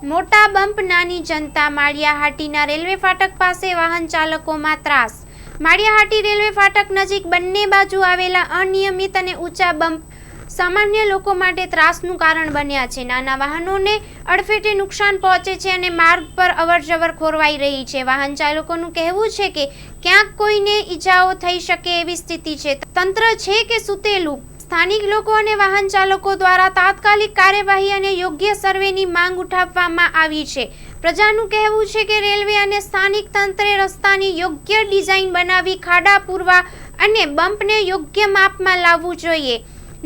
મોટા બમ્પ નાની જનતા માળિયાહાટીના રેલવે ફાટક પાસે વાહન ચાલકોમાં ત્રાસ। માળિયાહાટી રેલવે ફાટક નજીક બંને બાજુ આવેલા અનિયમિત અને ઊંચા બમ્પ સામાન્ય લોકો માટે ત્રાસનું કારણ બન્યા છે। નાના વાહનોને અડફેટે નુકસાન પહોંચે છે અને માર્ગ પર અવરજવર ખોરવાઈ રહી છે। વાહન ચાલકોનું કહેવું છે કે ક્યાંક કોઈને ઈજાઓ થઈ શકે એવી સ્થિતિ છે। તંત્ર છે કે સૂતેલું? સ્થાનિક લોકો અને વાહન ચાલકો દ્વારા તાત્કાલિક કાર્યવાહી અને યોગ્ય સર્વેની માંગ ઉઠાવવામાં આવી છે। પ્રજાનું કહેવું છે કે રેલવે અને સ્થાનિક તંત્રે રસ્તાની યોગ્ય ડિઝાઇન બનાવી ખાડા પૂરવા અને બમ્પને યોગ્ય માપમાં લાવવું જોઈએ,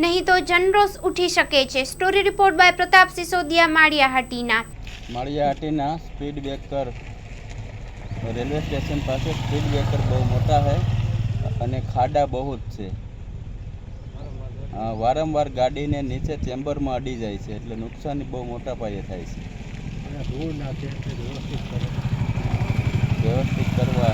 નહીં તો જનરોષ ઉઠી શકે છે। Story report by Pratap Sisodia, Maliyahatina speed breaker railway station પાસે સ્પીડ બ્રેકર બહુ મોટા है અને ખાડા બહુ જ છે। વારંવાર ગાડીને નીચે ચેમ્બરમાં અડી જાય છે, એટલે નુકસાની બહુ મોટા પાયે થાય છે। વ્યવસ્થિત કરવા